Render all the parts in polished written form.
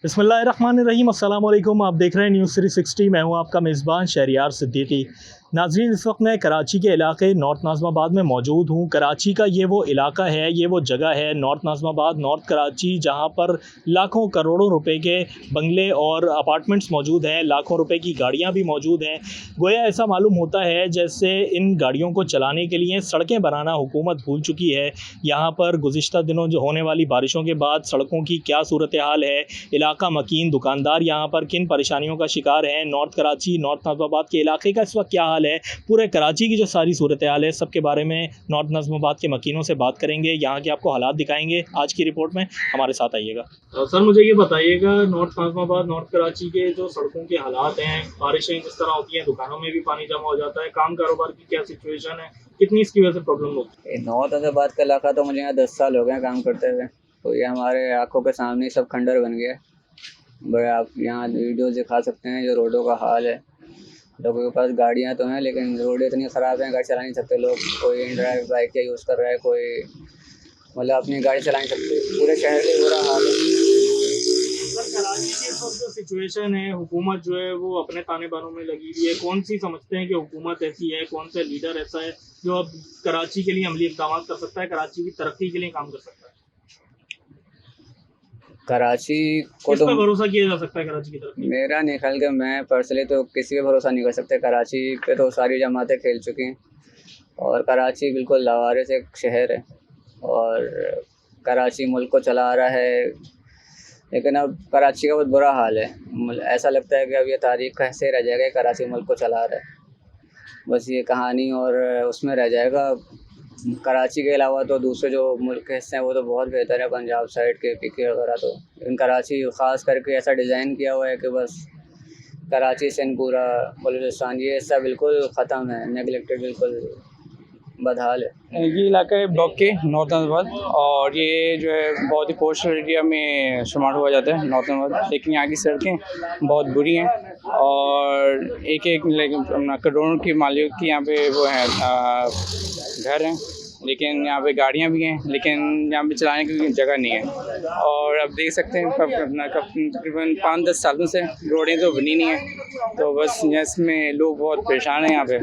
बिस्मिल्लाहिर्रहमानिर्रहीम, अस्सलाम वालेकुम। आप देख रहे हैं न्यूज़ 360। मैं हूं आपका मेज़बान शहरियार सिद्दीकी। नाज़रीन, इस वक्त मैं कराची के इलाके नॉर्थ नाज़िमाबाद में मौजूद हूं। कराची का ये वो इलाका है, ये वो जगह है नॉर्थ नाज़िमाबाद, नॉर्थ कराची, जहां पर लाखों करोड़ों रुपए के बंगले और अपार्टमेंट्स मौजूद हैं, लाखों रुपए की गाड़ियां भी मौजूद हैं। गोया ऐसा मालूम होता है जैसे इन गाड़ियों को चलाने के लिए सड़कें बनाना हुकूमत भूल चुकी है। यहाँ पर गुज़िश्ता दिनों जो होने वाली बारिशों के बाद सड़कों की क्या सूरत हाल है, इलाका मकीन दुकानदार यहाँ पर किन परेशानियों का शिकार हैं, नॉर्थ कराची नॉर्थ नाज़िमाबाद के इलाके का इस वक्त क्या हाल है, पूरे कराची की जो सारी सूरत हाल है, सब के बारे में नॉर्थ नाज़िमाबाद के मकीनों से बात करेंगे। यहाँ के आपको हालात दिखाएंगे आज की रिपोर्ट में, हमारे साथ आइएगा। सर, मुझे ये बताइएगा, नॉर्थ नाज़िमाबाद नॉर्थ कराची के जो सड़कों के हालात हैं, बारिशें किस तरह होती हैं, दुकानों में भी पानी जमा हो जाता है, काम कारोबार की क्या सिचुएशन है, कितनी इसकी वजह से प्रॉब्लम होती है? नॉर्थ नाज़िमाबाद का इलाका तो मुझे यहाँ 10 साल हो गए काम करते हुए, तो ये हमारे आंखों के सामने सब खंडर बन गया। बड़े आप यहाँ वीडियो दिखा सकते हैं जो रोडों का हाल है। लोगों के पास गाड़ियाँ तो हैं लेकिन रोडें इतनी ख़राब हैं, गाड़ी चला नहीं सकते लोग। कोई इन ड्राइव बाइक का यूज़ कर रहा है, कोई मतलब अपनी गाड़ी चला नहीं सकते। पूरे शहर का बुरा हाल है। सर, कराची की इस वक्त जो सिचुएशन है, हुकूमत जो है वो अपने ताने बानों में लगी हुई है। कौन सी समझते हैं कि हुकूमत ऐसी है, कौन सा लीडर ऐसा है जो अब कराची के लिए अमली इक़दाम कर सकता है, कराची की तरक्की के लिए काम कर सकता है? कराची को किस तो पे भरोसा किया जा सकता है कराची की तरफ? मेरा नहीं ख्याल कि मैं पर्सनली तो किसी पे भरोसा नहीं कर सकते। कराची पे तो सारी जमातें खेल चुकी हैं और कराची बिल्कुल लावारिस एक शहर है और कराची मुल्क को चला रहा है। लेकिन अब कराची का बहुत बुरा हाल है। ऐसा लगता है कि अब ये तारीख का हिस्सा रह जाएगा, कराची मुल्क को चला रहा है, बस ये कहानी और उसमें रह जाएगा। कराची के अलावा तो दूसरे जो मुल्क के हिस्से हैं वो तो बहुत बेहतर है, पंजाब साइड के पीके वगैरह। तो लेकिन कराची ख़ास करके ऐसा डिज़ाइन किया हुआ है कि बस कराची से पूरा बलूचिस्तान ये हिस्सा बिल्कुल ख़त्म है, नेगलेक्टेड, बिल्कुल बदहाल है। ये इलाका है ब्लॉक के नॉर्थ नाज़िमाबाद और ये जो है बहुत ही पोस्टल एरिया में शुमार हुआ जाता है नॉर्थ नाज़िमाबाद। लेकिन यहाँ की सड़कें बहुत बुरी हैं और एक करोड़ों की मालिक की यहाँ पे वो हैं घर हैं, लेकिन यहाँ पे गाड़ियाँ भी हैं, लेकिन यहाँ पे चलाने की जगह नहीं है। और आप देख सकते हैं तकरीबन 5-10 सालों से रोडें तो बनी नहीं हैं, तो बस इसमें लोग बहुत परेशान हैं। यहाँ पे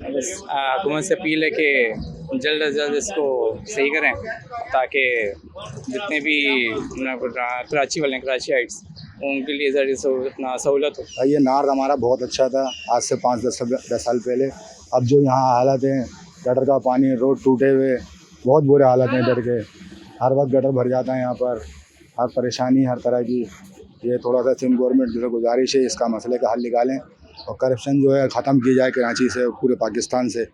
बस हुकूमत से अपील है कि जल्द अज जल्द इसको सही करें ताकि जितने भी कराची वाले हैं, कराची हाइट्स, उनके लिए ज़रा सहूलत हो। ये नार्थ हमारा बहुत अच्छा था आज से 5-10 साल पहले। अब जो यहाँ हालत हैं, गटर का पानी, रोड टूटे हुए, बहुत बुरे हालत हैं इधर के। हर वक्त गटर भर जाता है यहाँ पर, हर परेशानी हर तरह की। ये थोड़ा सा सिंध गवर्नमेंट से गुजारिश है, इसका मसले का हल निकालें और करप्शन जो है ख़त्म की जाए कराची से, पूरे पाकिस्तान से।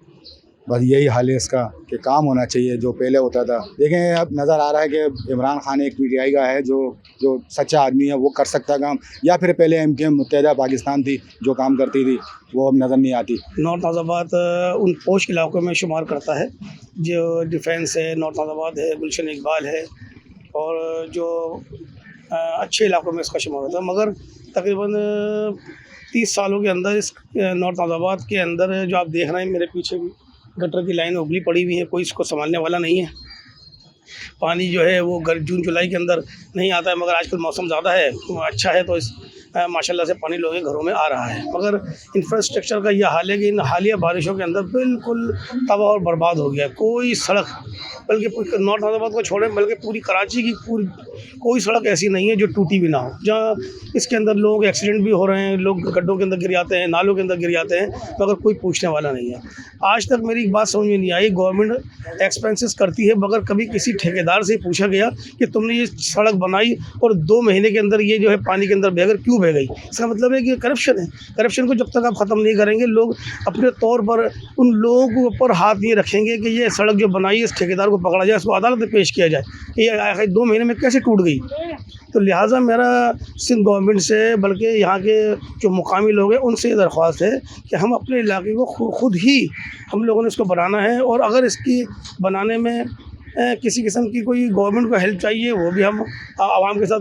बस यही हाल है इसका कि काम होना चाहिए जो पहले होता था। देखें, अब नज़र आ रहा है कि इमरान खान एक PTI का है जो सच्चा आदमी है, वो कर सकता काम, या फिर पहले MK मुत्तहिदा पाकिस्तान थी जो काम करती थी, वो अब नज़र नहीं आती। नॉर्थ नाज़िमाबाद उन पोश इलाकों में शुमार करता है जो डिफेंस है, नॉर्थ नाज़िमाबाद है, गुलशन इकबाल है और जो अच्छे इलाकों में इसका शुमार होता है। मगर तकरीबन 30 सालों के अंदर इस नॉर्थ नाज़िमाबाद के अंदर जो आप देख रहे हैं, मेरे पीछे भी गटर की लाइन उगली पड़ी हुई है, कोई इसको संभालने वाला नहीं है। पानी जो है वो जून जुलाई के अंदर नहीं आता है, मगर आजकल मौसम ज़्यादा है, अच्छा है, तो इस माशाल्लाह से पानी लोगों के घरों में आ रहा है। मगर इंफ्रास्ट्रक्चर का यह हाल है कि इन हालिया बारिशों के अंदर बिल्कुल तबाह और बर्बाद हो गया। कोई सड़क, बल्कि नॉर्थ नाज़िमाबाद को छोड़ें, बल्कि पूरी कराची की पूरी कोई सड़क ऐसी नहीं है जो टूटी भी ना हो, जहाँ इसके अंदर लोग एक्सीडेंट भी हो रहे हैं, लोग गड्ढों के अंदर गिर जाते हैं, नालों के अंदर गिर जाते हैं, मगर कोई पूछने वाला नहीं है। आज तक मेरी एक बात समझ में नहीं आई, गवर्नमेंट एक्सपेंसेस करती है, मगर कभी किसी ठेकेदार से पूछा गया कि तुमने ये सड़क बनाई और 2 महीने के अंदर ये जो है पानी के अंदर बहकर क्यों बह गई? इसका मतलब है कि करप्शन है। करप्शन को जब तक आप ख़त्म नहीं करेंगे, लोग अपने तौर पर उन लोगों के ऊपर हाथ नहीं रखेंगे कि ये सड़क जो बनाई इस ठेकेदार को पकड़ा जाए, इसको अदालत में पेश किया जाए कि ये आखिर 2 महीने में कैसे टूट गई। तो लिहाजा मेरा सिंध गवर्नमेंट से, बल्कि यहाँ के जो मुकामी लोग हैं उनसे ये दरख्वास्त है कि हम अपने इलाके को खुद ही हम लोगों ने इसको बनाना है, और अगर इसकी बनाने में किसी किस्म की कोई गवर्नमेंट को हेल्प चाहिए, वो भी हम आवाम के साथ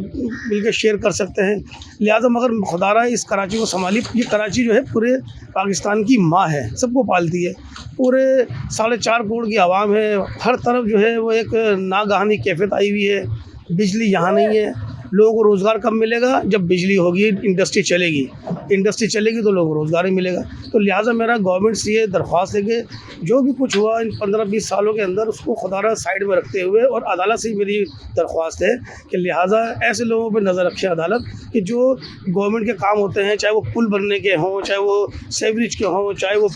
मिलकर शेयर कर सकते हैं। लिहाजा मगर खुदारा इस कराची को संभाली। ये कराची जो है पूरे पाकिस्तान की माँ है, सबको पालती है। पूरे 4.5 करोड़ की आवाम है, हर तरफ जो है वो एक नागहानी कैफियत आई हुई है। बिजली यहाँ नहीं है, लोगों को रोज़गार कब मिलेगा? जब बिजली होगी, इंडस्ट्री चलेगी तो लोगों को रोज़गार ही मिलेगा। तो लिहाजा मेरा गवर्नमेंट से ये दरख्वास्त है कि जो भी कुछ हुआ इन 15-20 सालों के अंदर उसको खुदारा साइड में रखते हुए, और अदालत से मेरी दरख्वास्त है कि लिहाजा ऐसे लोगों पर नज़र रखे अदालत कि जो गवर्नमेंट के काम होते हैं, चाहे वो पुल बनने के हों, चाहे वो सीवरेज के हों, चाहे वो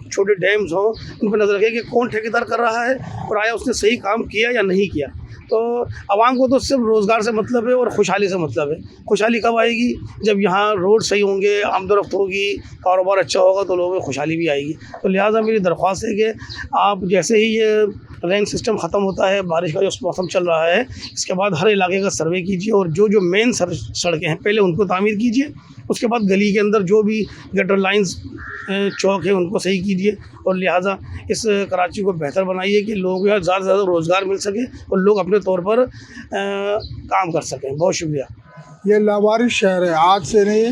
छोटे डैम्स हों, उन पर नज़र रखे कि कौन ठेकेदार कर रहा है और आया उसने सही काम किया या नहीं किया। तो आवाम को तो सिर्फ रोज़गार से मतलब है और खुशहाली से मतलब है। खुशहाली कब आएगी? जब यहाँ रोड सही होंगे, आमदोरफ्त होगी, कारोबार अच्छा होगा, तो लोगों में खुशहाली भी आएगी। तो लिहाजा मेरी दरख्वास्त है कि आप जैसे ही ये रेंज सिस्टम ख़त्म होता है, बारिश का जो मौसम चल रहा है, इसके बाद हर इलाके का सर्वे कीजिए और जो मेन सड़कें हैं पहले उनको तामीर कीजिए। उसके बाद गली के अंदर जो भी गटर लाइंस चौक है उनको सही कीजिए, और लिहाजा इस कराची को बेहतर बनाइए कि लोगों को ज़्यादा से ज़्यादा रोज़गार मिल सके और लोग अपने तौर पर काम कर सकें। बहुत शुक्रिया। ये लावारिस शहर है, आज से नहीं,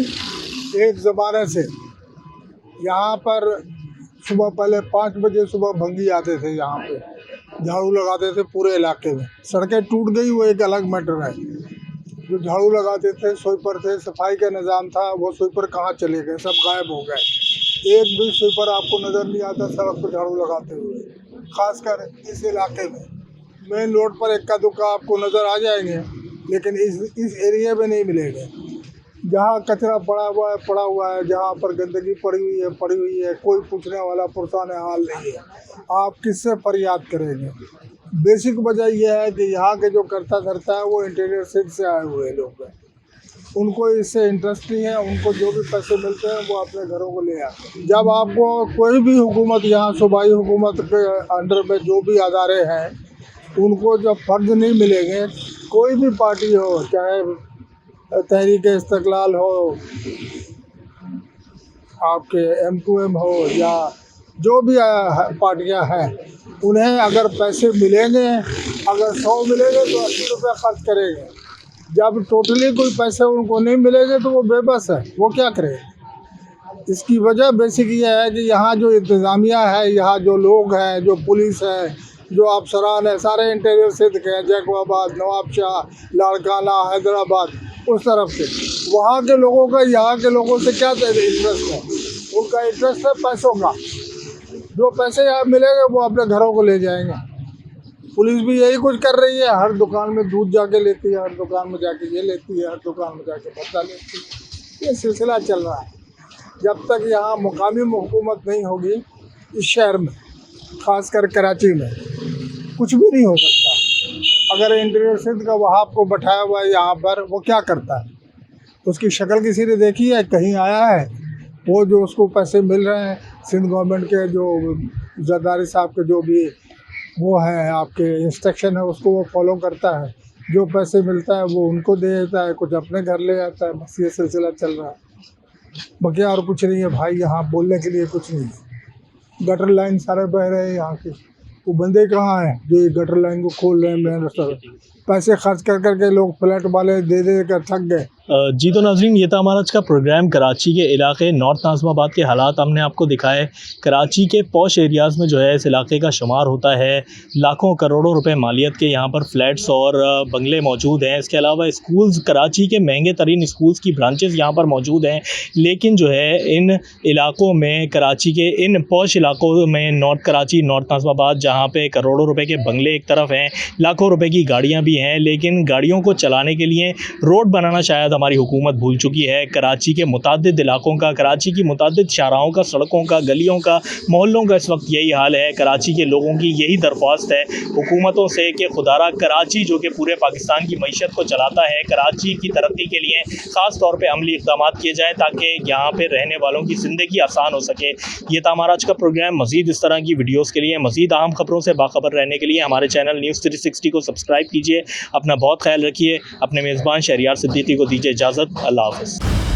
एक ज़माने से यहाँ पर सुबह पहले 5 बजे सुबह भंगी आते थे, यहाँ पे झाड़ू लगाते थे पूरे इलाके में। सड़कें टूट गई वो एक अलग मैटर है। जो झाड़ू लगाते थे, स्वीपर थे, सफाई का निज़ाम था, वो स्वीपर कहाँ चले गए? सब गायब हो गए। एक भी स्वीपर आपको नज़र नहीं आता सड़क पर झाड़ू लगाते हुए, खासकर इस इलाके में। मेन रोड पर इक्का दुक्का आपको नज़र आ जाएंगे, लेकिन इस एरिया में नहीं मिलेंगे। जहाँ कचरा पड़ा हुआ है, जहाँ पर गंदगी पड़ी हुई है, कोई पूछने वाला पुरसान हाल नहीं है। आप किससे फरियाद करेंगे? बेसिक वजह यह है कि यहाँ के जो करता धरता है वो इंटीरियर सिटी से आए हुए लोग हैं, उनको इससे इंटरेस्ट नहीं है। उनको जो भी पैसे मिलते हैं वो अपने घरों को ले आते हैं। जब आपको कोई भी हुकूमत, यहाँ सूबाई हुकूमत के अंडर में जो भी अदारे हैं, उनको जब फ़र्ज नहीं मिलेंगे, कोई भी पार्टी हो, चाहे तहरीक इस्तिकलाल हो, आपके M2M हो, या जो भी पार्टियां हैं, उन्हें अगर पैसे मिलेंगे, अगर 100 मिलेंगे तो 80 रुपये खर्च करेंगे। जब टोटली कोई पैसे उनको नहीं मिलेंगे तो वो बेबस है, वो क्या करें? इसकी वजह बेसिक ये है कि यहाँ जो इंतज़ामिया है, यहाँ जो लोग हैं, जो पुलिस है, जो अफसरान है, सारे इंटीरियर से दिखे, जैकोबाबाद, नवाबशाह, लाड़काना, हैदराबाद, उस तरफ से। वहाँ के लोगों का यहाँ के लोगों से क्या इंटरेस्ट है? उनका इंटरेस्ट है पैसों का। जो पैसे यहाँ मिलेंगे वो अपने घरों को ले जाएंगे। पुलिस भी यही कुछ कर रही है, हर दुकान में दूध जाके लेती है, हर दुकान में जाके ये लेती है, हर दुकान में जाके भत्ता लेती है। ये सिलसिला चल रहा है। जब तक यहाँ मुकामी हुकूमत नहीं होगी इस शहर में, ख़ासकर कराची में, कुछ भी नहीं हो सकता। अगर इंटीरियर सिंध का वहाब को बैठाया हुआ है यहाँ पर, वो क्या करता है? उसकी शक्ल किसी ने देखी है? कहीं आया है? वो जो उसको पैसे मिल रहे हैं सिंध गवर्नमेंट के, जो जरदारी साहब के जो भी वो है आपके इंस्ट्रक्शन है, उसको वो फॉलो करता है। जो पैसे मिलता है वो उनको दे देता है, कुछ अपने घर ले जाता है। बस ये सिलसिला चल रहा है, बाकी और कुछ नहीं है भाई। यहाँ बोलने के लिए कुछ नहीं है। गटर लाइन सारे बह रहे हैं यहाँ के, वो बंदे कहाँ हैं जो ये गटर लाइन को खोल रहे हैं? मेन रास्ता पैसे खर्च कर के लोग फ्लैट वाले दे कर थक गए। जी तो नाज़रीन, ये था हमारा आज का प्रोग्राम। कराची के इलाके नॉर्थ नाज़िमाबाद के हालात हमने आपको दिखाए। कराची के पॉश एरियाज़ में जो है इस इलाके का शुमार होता है। लाखों करोड़ों रुपए मालियत के यहाँ पर फ्लैट्स और बंगले मौजूद हैं। इसके अलावा स्कूल्स, कराची के महंगे तरीन स्कूल्स की ब्रांचेस यहाँ पर मौजूद हैं। लेकिन जो है इन इलाकों में, कराची के इन पॉश इलाकों में, नॉर्थ कराची, नॉर्थ नाज़िमाबाद, जहाँ पे करोड़ों रुपए के बंगले एक तरफ हैं, लाखों रुपए की गाड़ियाँ भी हैं, लेकिन गाड़ियों को चलाने के लिए रोड बनाना शायद हमारी हुकूमत भूल चुकी है। कराची के मुताद्दिद इलाकों का, कराची की मुताद्दिद शाहराहों का, सड़कों का, गलियों का, मोहल्लों का इस वक्त यही हाल है। कराची के लोगों की यही दरख्वास्त है हुकूमतों से कि खुदारा कराची, जो कि पूरे पाकिस्तान की मईशत को चलाता है, कराची की तरक्की के लिए ख़ास तौर पर अमली इक़दाम किए जाएँ ताकि यहाँ पर रहने वालों की ज़िंदगी आसान हो सके। ये था हमारा आज का प्रोग्राम। मज़ीद इस तरह की वीडियोज़ के लिए, मज़ीद अहम खबरों से बाखबर रहने के लिए हमारे चैनल न्यूज़ 360 को सब्सक्राइब कीजिए। अपना बहुत ख्याल रखिए। अपने मेज़बान शहरियार सिद्दीकी को दीजिए इजाज़त। अल्लाह हाफ़िज़।